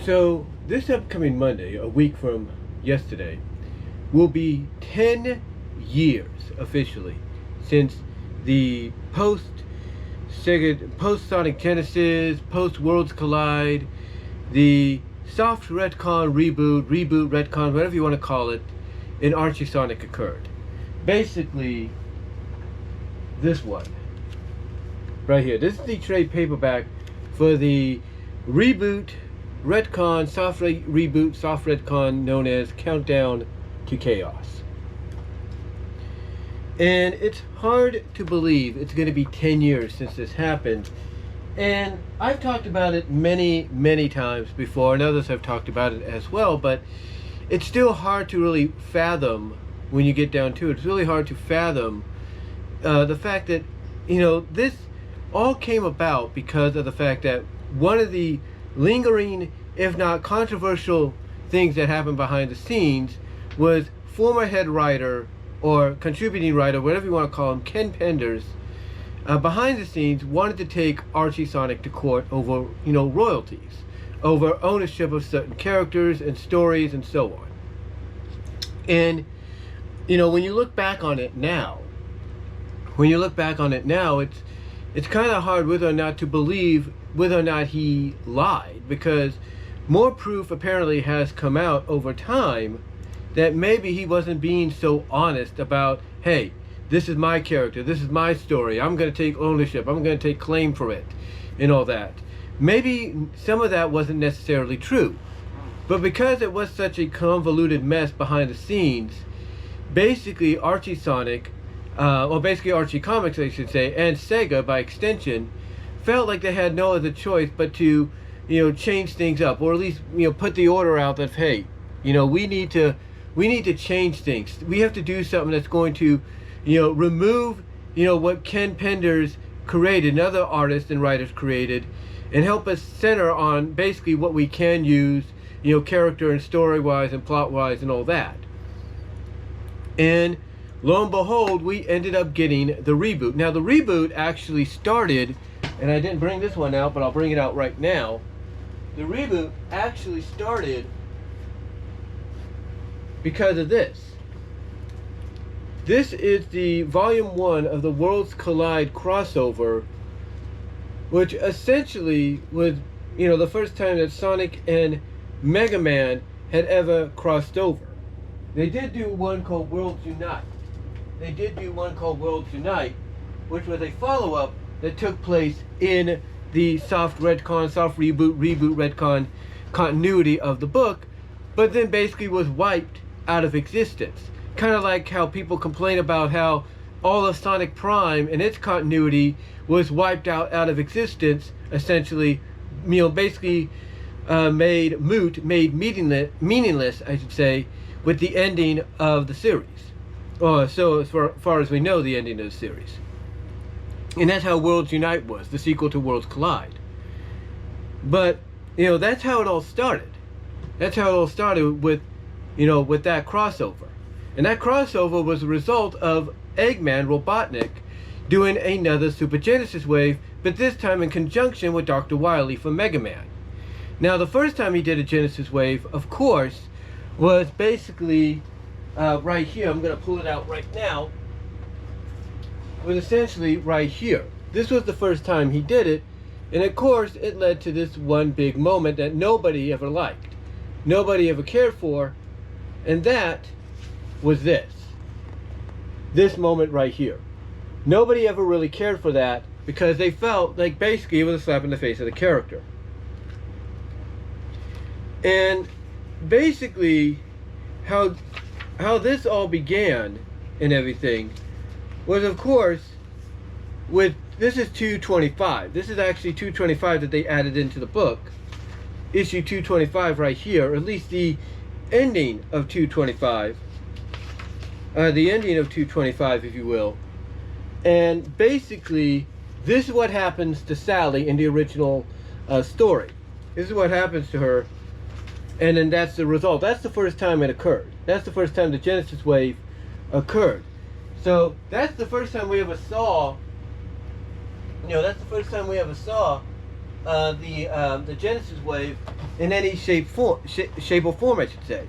So this upcoming Monday, a week from yesterday, will be 10 years officially since the post-Sonic Genesis, post-Worlds Collide, the soft retcon reboot retcon, whatever you want to call it, in Archie Sonic occurred. Basically, this one right here. This is the trade paperback for the Reboot Retcon, reboot, soft retcon, known as Countdown to Chaos. And it's hard to believe it's going to be 10 years since this happened. And I've talked about it many times before, and others have talked about it as well, but it's still hard to really fathom when you get down to it. It's really hard to fathom the fact that, this all came about because of the fact that one of the lingering, if not controversial, things that happened behind the scenes was former head writer or contributing writer, whatever you want to call him, Ken Penders, behind the scenes wanted to take Archie Sonic to court over, royalties, over ownership of certain characters and stories and so on. And, when you look back on it now, it's kind of hard whether or not to believe whether or not he lied, because more proof apparently has come out over time that maybe he wasn't being so honest about, hey, this is my character, this is my story, I'm going to take ownership, I'm going to take claim for it, and all that. Maybe some of that wasn't necessarily true, but because it was such a convoluted mess behind the scenes, basically Archie Sonic, basically Archie Comics, I should say, and Sega by extension, felt like they had no other choice but to, change things up, or at least, put the order out that, hey, we need to change things. We have to do something that's going to, remove, what Ken Penders created and other artists and writers created, and help us center on basically what we can use, character and story-wise and plot-wise and all that. And lo and behold, we ended up getting the reboot. Now, the reboot actually started, and I didn't bring this one out, but I'll bring it out right now. The reboot actually started because of this. This is the Volume 1 of the Worlds Collide crossover, which essentially was, the first time that Sonic and Mega Man had ever crossed over. They did do one called Worlds Unite. Which was a follow-up that took place in the soft reboot retcon continuity of the book, but then basically was wiped out of existence. Kind of like how people complain about how all of Sonic Prime and its continuity was wiped out of existence, essentially, basically made meaningless, I should say, with the ending of the series. So as far as we know, the ending of the series. And that's how Worlds Unite was, the sequel to Worlds Collide. But, that's how it all started. That's how it all started with, with that crossover. And that crossover was a result of Eggman Robotnik doing another Super Genesis wave, but this time in conjunction with Dr. Wily for Mega Man. Now, the first time he did a Genesis wave, of course, was basically right here. I'm going to pull it out right now. Was essentially right here. This was the first time he did it, and of course it led to this one big moment that nobody ever liked, nobody ever cared for, and that was this moment right here. Nobody ever really cared for that because they felt like basically it was a slap in the face of the character. And basically how this all began and everything was, of course, with, this is 225. This is actually 225 that they added into the book. Issue 225 right here, or at least the ending of 225. The ending of 225, if you will. And basically, this is what happens to Sally in the original story. This is what happens to her, and then that's the result. That's the first time it occurred. That's the first time the Genesis wave occurred. So that's the first time we ever saw, that's the first time we ever saw the Genesis wave in any shape or form, I should say.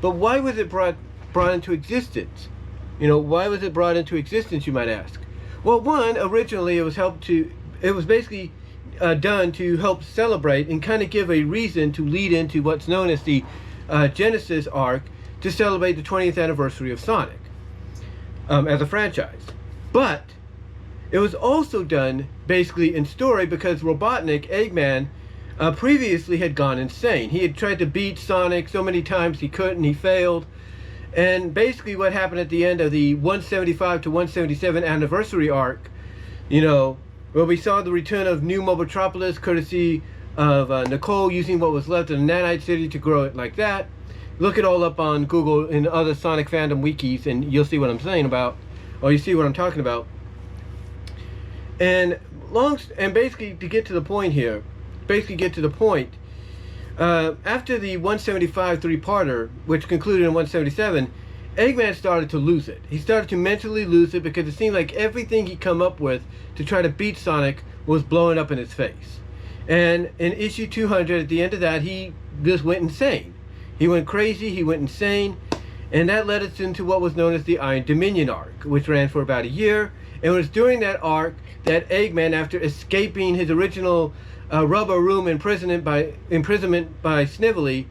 But why was it brought into existence? Why was it brought into existence, you might ask? Well, one, originally it was basically done to help celebrate and kind of give a reason to lead into what's known as the Genesis arc, to celebrate the 20th anniversary of Sonic as a franchise. But it was also done basically in story because Robotnik, Eggman, previously had gone insane. He had tried to beat Sonic so many times he couldn't, he failed. And basically what happened at the end of the 175 to 177 anniversary arc, where we saw the return of New Mobotropolis courtesy of Nicole using what was left of the Nanite City to grow it like that. Look it all up on Google and other Sonic fandom wikis and you'll see what I'm saying about, or you see what I'm talking about. And basically to get to the point here, after the 175 three-parter, which concluded in 177, Eggman started to lose it. He started to mentally lose it because it seemed like everything he'd come up with to try to beat Sonic was blowing up in his face. And in issue 200, at the end of that, he just went insane. He went crazy, he went insane, and that led us into what was known as the Iron Dominion arc, which ran for about a year. And it was during that arc that Eggman, after escaping his original rubber room imprisonment by Snively,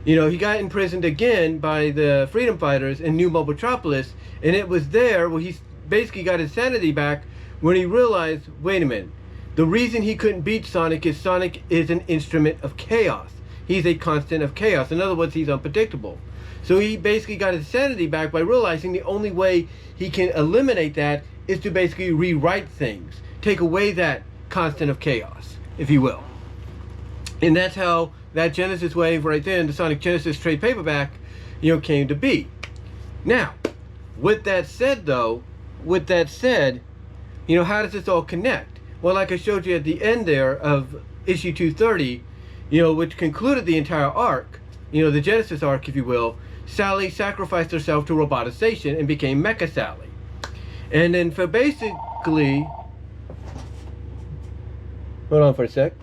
he got imprisoned again by the Freedom Fighters in New Mobotropolis, and it was there where he basically got his sanity back when he realized, wait a minute, the reason he couldn't beat Sonic is an instrument of chaos. He's a constant of chaos. In other words, he's unpredictable. So he basically got his sanity back by realizing the only way he can eliminate that is to basically rewrite things, take away that constant of chaos, if you will. And that's how that Genesis wave right there in the Sonic Genesis trade paperback, came to be. Now, with that said, how does this all connect? Well, like I showed you at the end there of issue 230, which concluded the entire arc, the Genesis arc, if you will, Sally sacrificed herself to robotization and became Mecha Sally. And then for basically, hold on for a sec.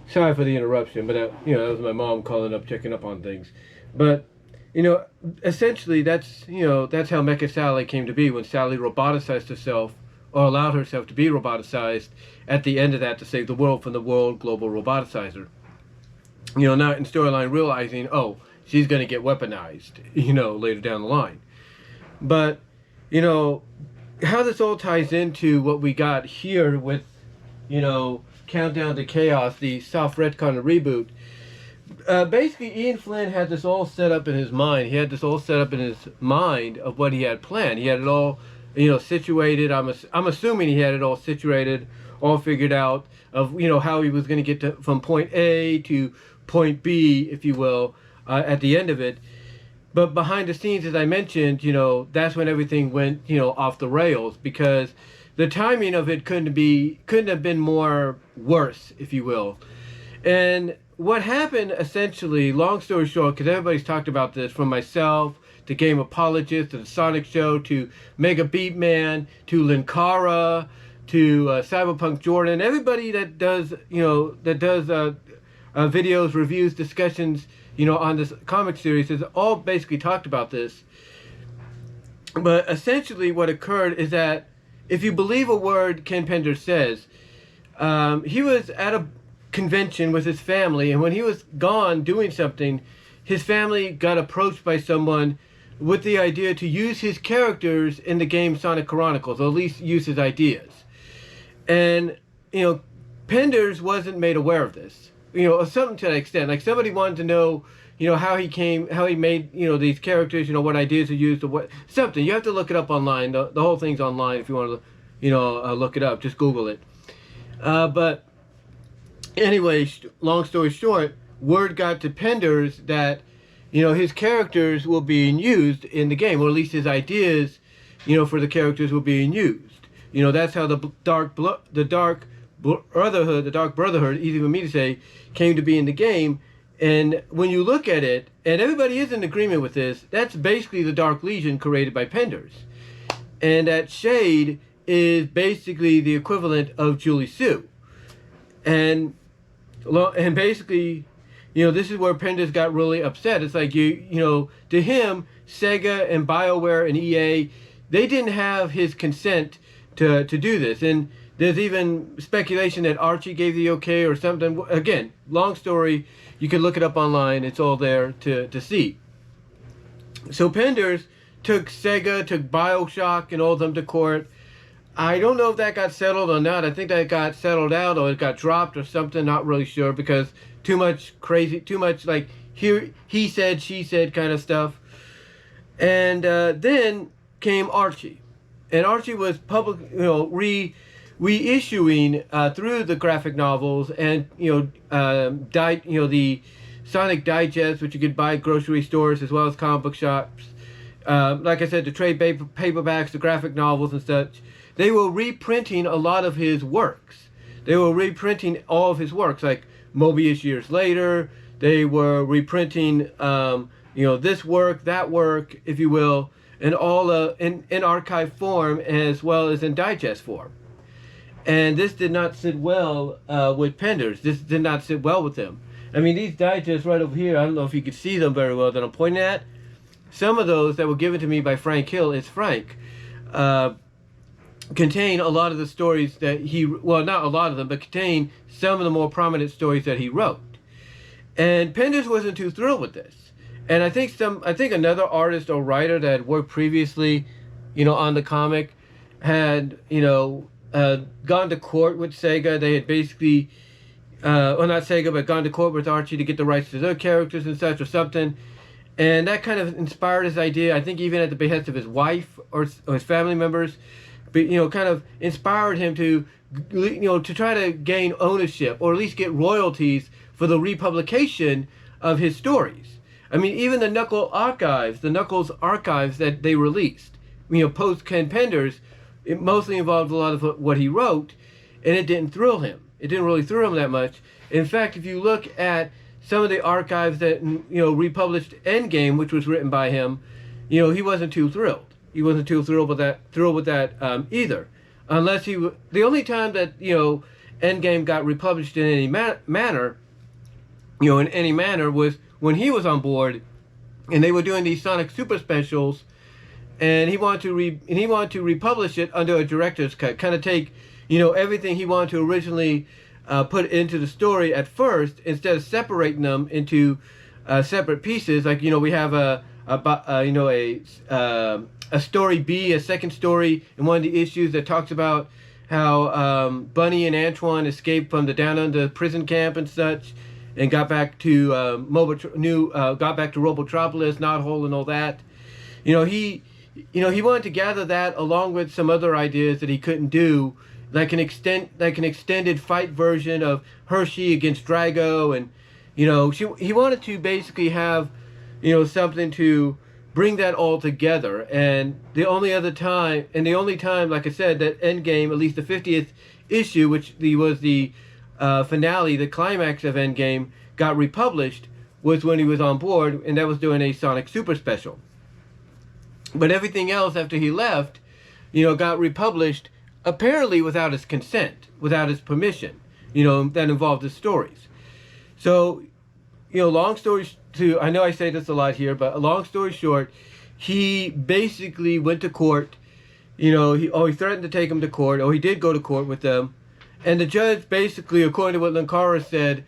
Sorry for the interruption, but that was my mom calling up, checking up on things. But essentially that's how Mecha Sally came to be, when Sally roboticized herself, or allowed herself to be roboticized at the end of that to save the world from the World Global Roboticizer. Not in storyline realizing, oh, she's going to get weaponized, later down the line. But, how this all ties into what we got here with, Countdown to Chaos, the soft retcon of Reboot. Basically, Ian Flynn had this all set up in his mind. He had this all set up in his mind of what he had planned. He had it all, situated. I'm assuming he had it all situated, all figured out of, how he was going to get from point A to point B, if you will, at the end of it. But behind the scenes, as I mentioned, that's when everything went, off the rails, because the timing of it couldn't have been more worse, if you will. And what happened, essentially, long story short, because everybody's talked about this, from myself to Game Apologist to the Sonic Show to Mega Beatman to Linkara to Cyberpunk Jordan, everybody that does videos, reviews, discussions, on this comic series has all basically talked about this. But essentially what occurred is that, if you believe a word Ken Pender says, he was at a convention with his family, and when he was gone doing something, his family got approached by someone with the idea to use his characters in the game Sonic Chronicles, or at least use his ideas. And, Penders wasn't made aware of this, or something to that extent. Like, somebody wanted to know, how he made, these characters, what ideas he used, or what, something. You have to look it up online. The whole thing's online if you want to, look it up. Just Google it. But anyway, long story short, word got to Penders that, his characters were being used in the game, or at least his ideas, for the characters were being used. That's how the Dark Brotherhood, easy for me to say, came to be in the game. And when you look at it, and everybody is in agreement with this, that's basically the Dark Legion created by Penders. And that Shade is basically the equivalent of Julie Sue. And basically, this is where Penders got really upset. It's like, to him, Sega and BioWare and EA, they didn't have his consent to do this. And there's even speculation that Archie gave the okay or something. Again, long story. You can look it up online. It's all there to see. So Penders took Sega, took BioShock, and all of them to court. I don't know if that got settled or not. I think that got settled out, or it got dropped or something. Not really sure, because too much like he said, she said kind of stuff. And then came Archie, and Archie was reissuing through the graphic novels and the Sonic Digest, which you could buy at grocery stores as well as comic book shops. Like I said, the trade paperbacks, the graphic novels and such. They were reprinting a lot of his works. They were reprinting all of his works, like Mobius years later. They were reprinting, this work, that work, if you will, and all in archive form as well as in digest form. And this did not sit well with Penders. This did not sit well with him. I mean, these digests right over here, I don't know if you could see them very well that I'm pointing at. Some of those that were given to me by Frank Hill, contain a lot of the stories that not a lot of them, but contain some of the more prominent stories that he wrote. And Penders wasn't too thrilled with this. And I think another artist or writer that had worked previously, on the comic, had, gone to court with Sega. They had basically, not Sega, but gone to court with Archie to get the rights to their characters and such or something. And that kind of inspired his idea, I think even at the behest of his wife or his family members, but, kind of inspired him to try to gain ownership or at least get royalties for the republication of his stories. I mean, even the Knuckles archives that they released, post Ken Penders, it mostly involved a lot of what he wrote, and it didn't thrill him. It didn't really thrill him that much. In fact, if you look at some of the archives that, republished Endgame, which was written by him, he wasn't too thrilled. He wasn't too thrilled with that either. Unless the only time that, Endgame got republished in any manner, was when he was on board, and they were doing these Sonic Super Specials, and he wanted to republish it under a director's cut, kind of take, everything he wanted to originally put into the story at first, instead of separating them into separate pieces. Like, we have a story B, a second story in one of the issues that talks about how Bunny and Antoine escaped from the down under prison camp and such, and got back to Robotropolis, Knothole, and all that. He wanted to gather that along with some other ideas that he couldn't do, like an extended fight version of Hershey against Drago, and he wanted to basically have something to bring that all together. And the only time, like I said, that Endgame, at least the 50th issue, which was the finale, the climax of Endgame, got republished, was when he was on board, and that was doing a Sonic Super Special. But everything else after he left, got republished apparently without his consent, without his permission, that involved his stories. So, long story I know I say this a lot here, but a long story short, he basically went to court. He threatened to take him to court, or he did go to court with them. And the judge basically, according to what Linkara said,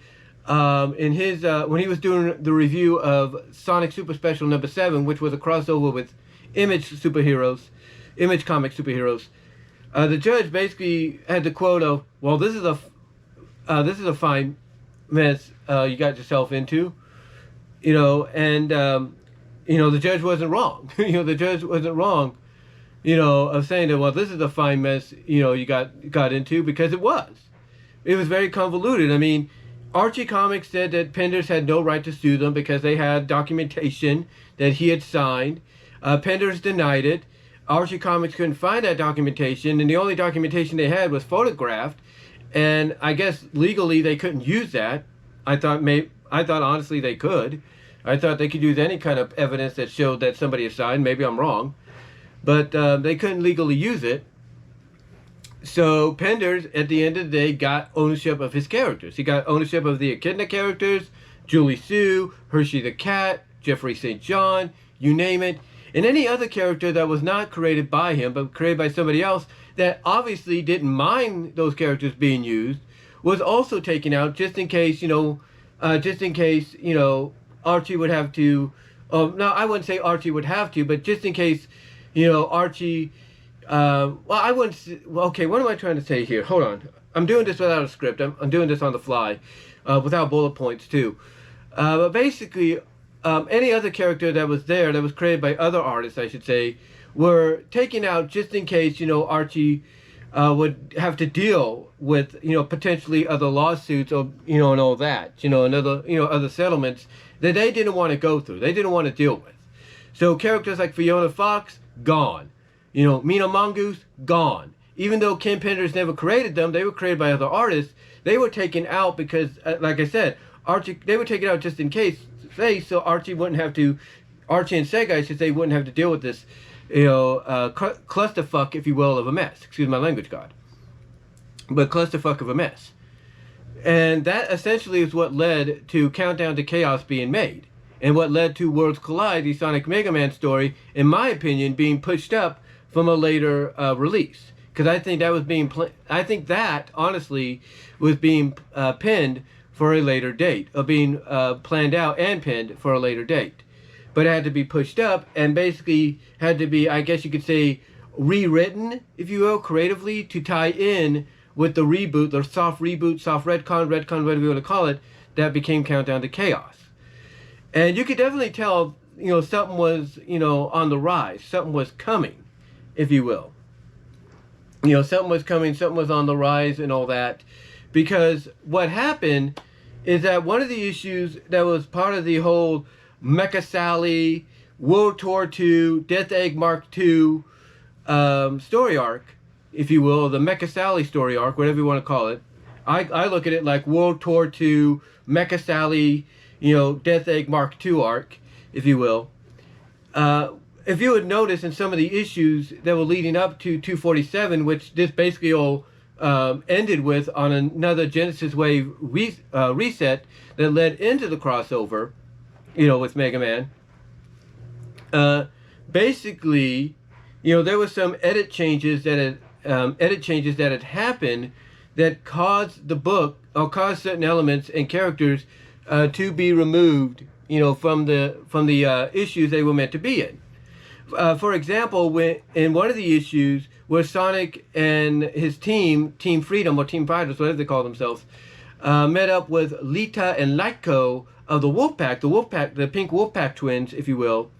in his when he was doing the review of Sonic Super Special number 7, which was a crossover with Image comic superheroes, the judge basically had the quote of, "Well, this is a fine mess you got yourself into," the judge wasn't wrong. The judge wasn't wrong, of saying that, well, this is a fine mess, you got into, because it was. It was very convoluted. I mean, Archie Comics said that Penders had no right to sue them because they had documentation that he had signed. Penders denied it. Archie Comics couldn't find that documentation, and the only documentation they had was photographed, and I guess legally they couldn't use that. I thought honestly they could. I thought they could use any kind of evidence that showed that somebody had signed. Maybe I'm wrong, but they couldn't legally use it. So Penders, at the end of the day, got ownership of his characters. He got ownership of the Echidna characters, Julie Sue, Hershey the Cat, Jeffrey St. John, you name it. And any other character that was not created by him, but created by somebody else that obviously didn't mind those characters being used, was also taken out just in case, Archie would have to, no, I wouldn't say Archie would have to, but just in case, Archie, well, I wouldn't, okay, what am I trying to say here? Hold on. I'm doing this without a script. I'm doing this on the fly, without bullet points too. But basically, any other character that was there, that was created by other artists, I should say, were taken out just in case, Archie would have to deal with, potentially other lawsuits or, and all that, other settlements that they didn't want to go through. They didn't want to deal with. So characters like Fiona Fox, gone. Mina Mongoose, gone. Even though Ken Penders never created them, they were created by other artists. They were taken out because, like I said, Archie, they were taken out just in case, so Archie and Sega, I should say, wouldn't have to deal with this, clusterfuck, if you will, of a mess. Excuse my language, God. But clusterfuck of a mess. And that essentially is what led to Countdown to Chaos being made. And what led to Worlds Collide, the Sonic Mega Man story, in my opinion, being pushed up from a later release. Because I think that was being, honestly, was being pinned for a later date. Or being planned out and pinned for a later date. But it had to be pushed up and basically had to be, I guess you could say, rewritten, if you will, creatively to tie in with the reboot, the soft reboot, soft retcon, whatever you want to call it, that became Countdown to Chaos. And you could definitely tell, something was, on the rise. Something was coming, if you will. Something was coming, something was on the rise and all that. Because what happened is that one of the issues that was part of the whole Mecha Sally, World Tour II, Death Egg Mark II story arc, if you will, the Mecha Sally story arc, whatever you want to call it. I look at it like World Tour II, Mecha Sally, Death Egg Mark II arc, if you will. If you would notice in some of the issues that were leading up to 247, which this basically all ended with on another Genesis Wave reset that led into the crossover, with Mega Man. Basically, there were some edit changes that had happened that caused the book, or caused certain elements and characters to be removed, from the issues they were meant to be in. For example, when in one of the issues where Sonic and his team, Team Freedom or Team Fighters, whatever they call themselves, met up with Lita and Lyko of the Wolfpack, the pink Wolfpack twins, if you will.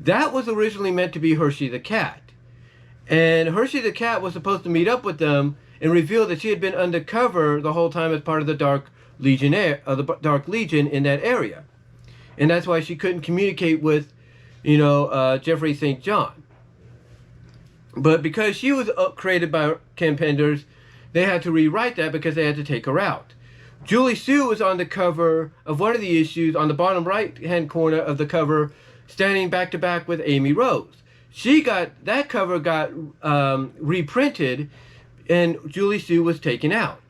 That was originally meant to be Hershey the Cat. And Hershey the Cat was supposed to meet up with them and reveal that she had been undercover the whole time as part of the Dark Legion in that area. And that's why she couldn't communicate with, Jeffrey St. John. But because she was created by Ken Penders, they had to rewrite that because they had to take her out. Julie Sue was on the cover of one of the issues, on the bottom right-hand corner of the cover, standing back-to-back with Amy Rose. That cover got reprinted, and Julie Sue was taken out.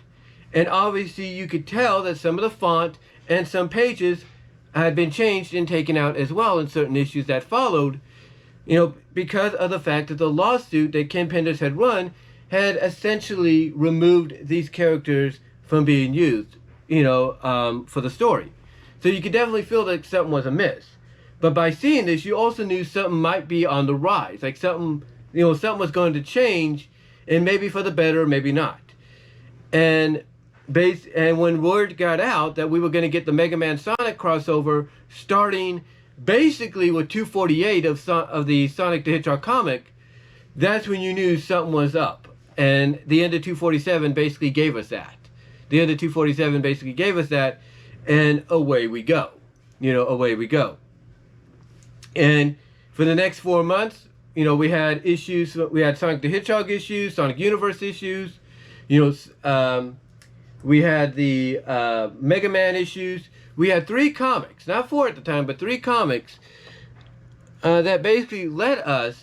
And obviously you could tell that some of the font and some pages had been changed and taken out as well in certain issues that followed, because of the fact that the lawsuit that Ken Penders had run had essentially removed these characters from being used, for the story. So you could definitely feel that something was amiss. But by seeing this, you also knew something might be on the rise. Like something was going to change, and maybe for the better, maybe not. And when word got out that we were going to get the Mega Man Sonic crossover starting basically with 248 of the Sonic the Hedgehog comic, that's when you knew something was up. And the end of 247 basically gave us that. The end of 247 basically gave us that, and away we go. Away we go. And for the next 4 months, we had issues. We had Sonic the Hedgehog issues, Sonic Universe issues. We had the Mega Man issues. We had 3 comics, not 4 at the time, but 3 comics that basically led us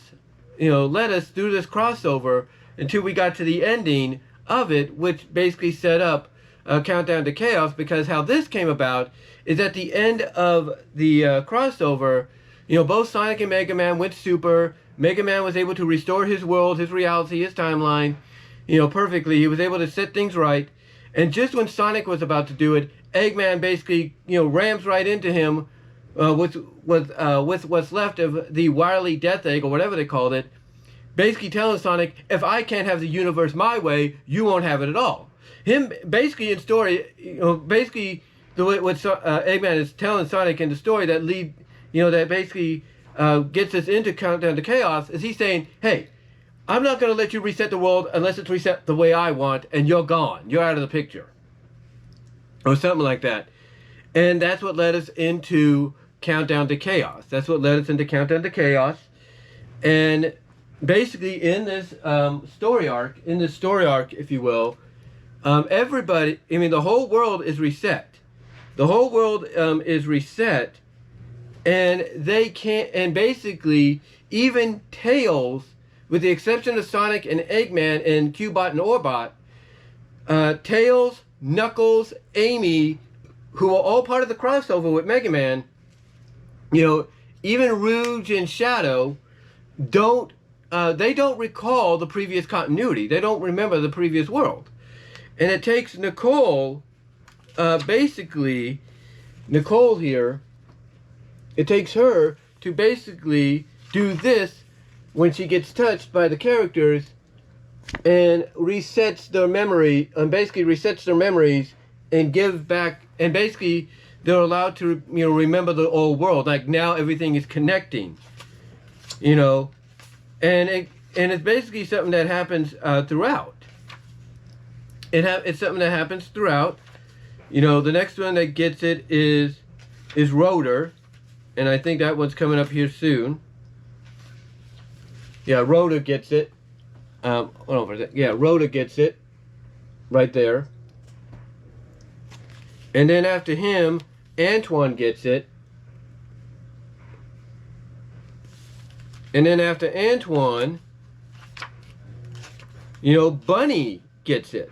through this crossover until we got to the ending of it, which basically set up a Countdown to Chaos, because how this came about is at the end of the crossover, you know, both Sonic and Mega Man went super. Mega Man was able to restore his world, his reality, his timeline, you know, perfectly. He was able to set things right. And just when Sonic was about to do it, Eggman basically, you know, rams right into him with what's left of the Wily Death Egg, or whatever they called it, basically telling Sonic, if I can't have the universe my way, you won't have it at all. Him basically in story, you know, basically the way what Eggman is telling Sonic in the story that that basically gets us into Countdown to Chaos, is he's saying, hey, I'm not going to let you reset the world unless it's reset the way I want, and you're gone. You're out of the picture. Or something like that. And that's what led us into Countdown to Chaos. That's what led us into Countdown to Chaos. And basically in this story arc, if you will, everybody, I mean, the whole world is reset. The whole world is reset, and they can't, and basically even Tails, with the exception of Sonic and Eggman and Cubot and Orbot, Tails, Knuckles, Amy, who are all part of the crossover with Mega Man, you know, even Rouge and Shadow don't recall the previous continuity. They don't remember the previous world. And it takes Nicole, Nicole here, it takes her to basically do this when she gets touched by the characters and resets their memory, and basically resets their memories and gives back, and basically they're allowed to, you know, remember the old world. Like now everything is connecting, you know, and it's basically something that happens throughout. It's something that happens throughout. You know, the next one that gets it is Rotor, and I think that one's coming up here soon. Yeah, Rotor gets it. Hold on for a second. Yeah, Rotor gets it right there. And then after him, Antoine gets it. And then after Antoine, you know, Bunny gets it.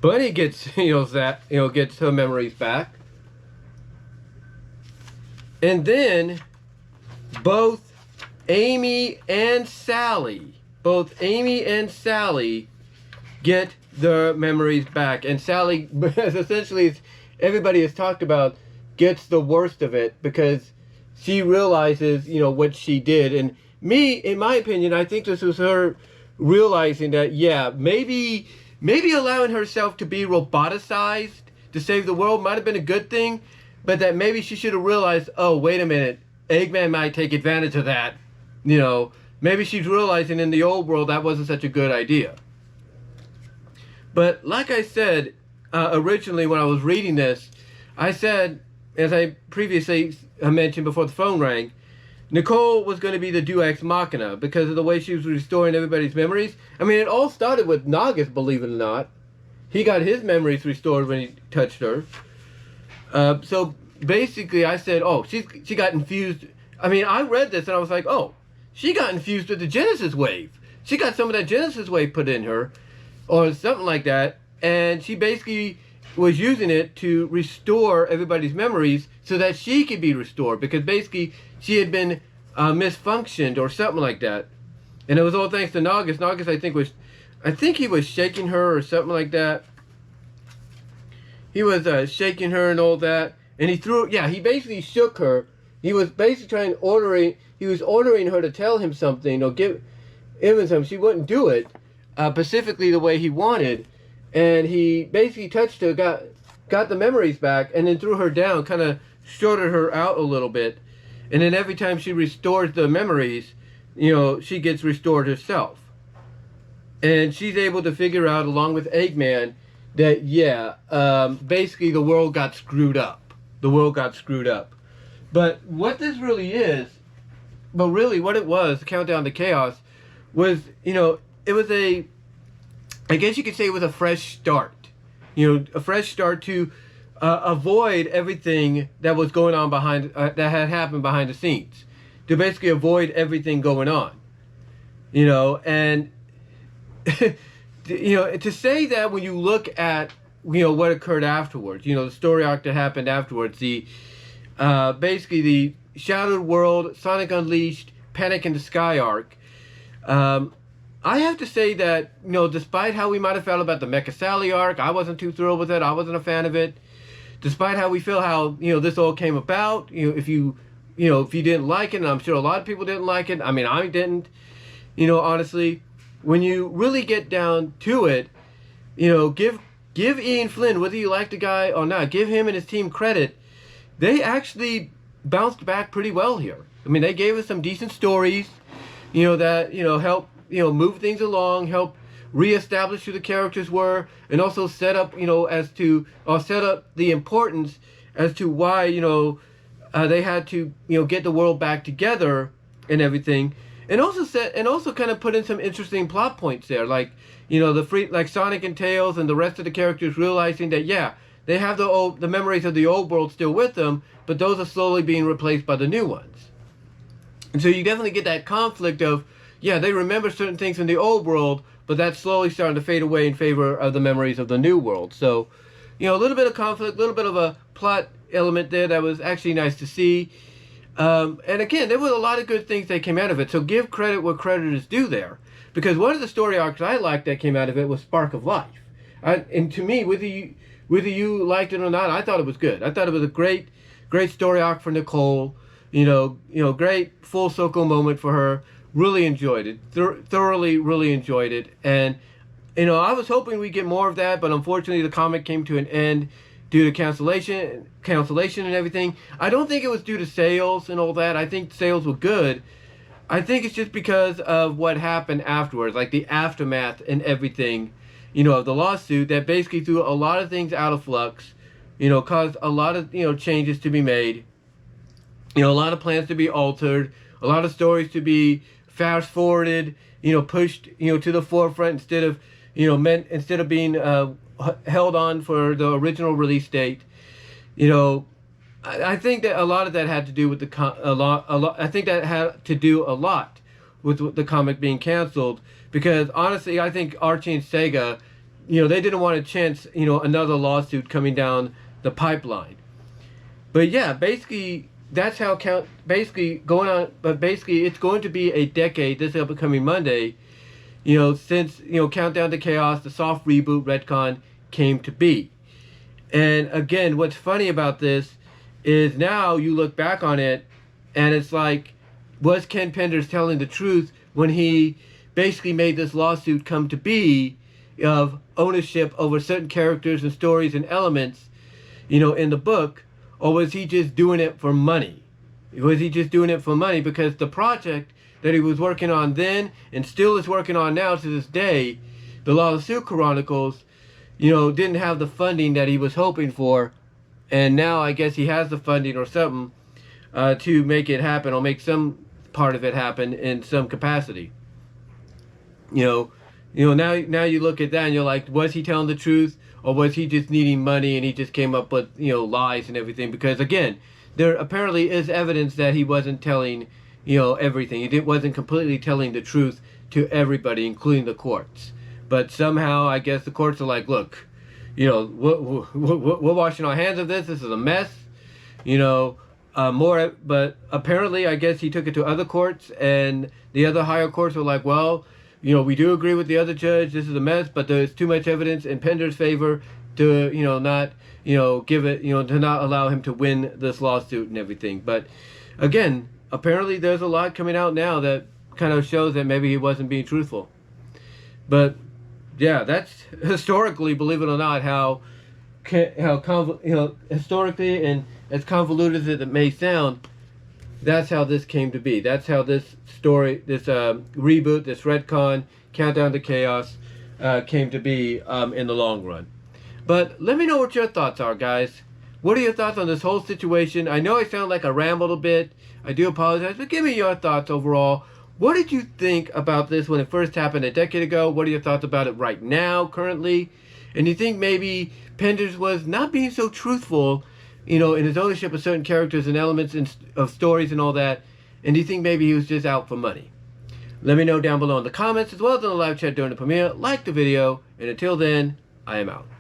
Bunny gets, gets her memories back. And then both Amy and Sally get their memories back. And Sally, essentially, everybody has talked about, gets the worst of it because she realizes, you know, what she did. And in my opinion, I think this was her realizing that, yeah, maybe allowing herself to be roboticized to save the world might have been a good thing, but that maybe she should have realized, oh, wait a minute, Eggman might take advantage of that. You know, maybe she's realizing in the old world that wasn't such a good idea. But like I said, originally when I was reading this, I said, as I previously mentioned before the phone rang, Nicole was going to be the Deus Ex Machina because of the way she was restoring everybody's memories. I mean, it all started with Nagus, believe it or not. He got his memories restored when he touched her. So basically I said, oh, she got infused. I mean, I read this and I was like, oh, she got infused with the Genesis wave. She got some of that Genesis wave put in her, or something like that, and she basically was using it to restore everybody's memories so that she could be restored, because basically she had been misfunctioned or something like that. And it was all thanks to Nagus. Nagus, I think he was shaking her or something like that. He was shaking her and all that, and he basically shook her. He was basically ordering her to tell him something or give him something. She wouldn't do it specifically the way he wanted, and he basically touched her, got the memories back, and then threw her down, kind of shorted her out a little bit. And then every time she restores the memories, you know, she gets restored herself. And she's able to figure out, along with Eggman, that, yeah, basically the world got screwed up. The world got screwed up. But what this really is, but really what it was, Countdown to Chaos, was, you know, it was I guess you could say it was a fresh start. You know, a fresh start to avoid everything that was going on behind, that had happened behind the scenes. To basically avoid everything going on. you know, and you know, to say that when you look at, you know, what occurred afterwards, you know, the story arc that happened afterwards, the basically the Shattered World, Sonic Unleashed, Panic in the Sky arc. I have to say that, you know, despite how we might have felt about the Mecha Sally arc, I wasn't too thrilled with it. I wasn't a fan of it. Despite how we feel, how, you know, this all came about, you know, if you didn't like it, and I'm sure a lot of people didn't like it. I mean, I didn't. You know, honestly, when you really get down to it, you know, give Ian Flynn, whether you like the guy or not, give him and his team credit. They actually bounced back pretty well here. I mean, they gave us some decent stories, you know, that, you know, help, you know, move things along, help reestablish who the characters were, and also set up, you know, set up the importance as to why, you know, they had to, you know, get the world back together and everything, and also kind of put in some interesting plot points there, like, you know, like Sonic and Tails and the rest of the characters realizing that, yeah, they have the memories of the old world still with them, but those are slowly being replaced by the new ones. And so you definitely get that conflict of, yeah, they remember certain things from the old world, but that's slowly starting to fade away in favor of the memories of the new world. So, you know, a little bit of conflict, a little bit of a plot element there that was actually nice to see. And again, there were a lot of good things that came out of it. So give credit where credit is due there. Because one of the story arcs I liked that came out of it was Spark of Life. And to me, whether you liked it or not, I thought it was good. I thought it was a great story arc for Nicole. You know, great full circle moment for her. Really enjoyed it. Thoroughly, really enjoyed it. And, you know, I was hoping we'd get more of that, but unfortunately the comic came to an end due to cancellation and everything. I don't think it was due to sales and all that. I think sales were good. I think it's just because of what happened afterwards, like the aftermath and everything, you know, of the lawsuit that basically threw a lot of things out of flux, you know, caused a lot of, you know, changes to be made, you know, a lot of plans to be altered, a lot of stories to be fast forwarded, you know, pushed, you know, to the forefront instead of, you know, instead of being held on for the original release date. You know, I think that a lot of that had to do with I think that had to do a lot with the comic being canceled, because honestly, I think Archie and Sega, you know, they didn't want a chance, you know, another lawsuit coming down the pipeline. But yeah, basically that's how going on. But basically, it's going to be a decade this upcoming Monday, you know, since, you know, Countdown to Chaos, the soft reboot retcon came to be. And again, what's funny about this is now you look back on it, and it's like, was Ken Penders telling the truth when he basically made this lawsuit come to be of ownership over certain characters and stories and elements, you know, in the book? Or was he just doing it for money? Was he just doing it for money because the project that he was working on then and still is working on now to this day, the Lawsuit Chronicles, you know, didn't have the funding that he was hoping for, and now I guess he has the funding or something to make it happen, or make some part of it happen in some capacity. You know, now you look at that and you're like, was he telling the truth, or was he just needing money and he just came up with, you know, lies and everything? Because again, there apparently is evidence that he wasn't telling, you know, everything. He wasn't completely telling the truth to everybody, including the courts. But somehow, I guess the courts are like, look, you know, we're washing our hands of this. This is a mess, you know. But apparently, I guess he took it to other courts, and the other higher courts were like, well, you know, we do agree with the other judge. This is a mess, but there's too much evidence in Pender's favor to, you know, not, you know, give it, you know, to not allow him to win this lawsuit and everything. But again, apparently there's a lot coming out now that kind of shows that maybe he wasn't being truthful. But yeah, that's historically, believe it or not, how you know, historically, and as convoluted as it may sound, that's how this came to be. That's how this story, this reboot, this retcon, Countdown to Chaos, came to be in the long run. But let me know what your thoughts are, guys. What are your thoughts on this whole situation? I know I sound like I rambled a bit. I do apologize, but give me your thoughts overall. What did you think about this when it first happened a decade ago? What are your thoughts about it right now, currently? And do you think maybe Penders was not being so truthful, you know, in his ownership of certain characters and elements of stories and all that? And do you think maybe he was just out for money? Let me know down below in the comments as well as in the live chat during the premiere. Like the video, and until then, I am out.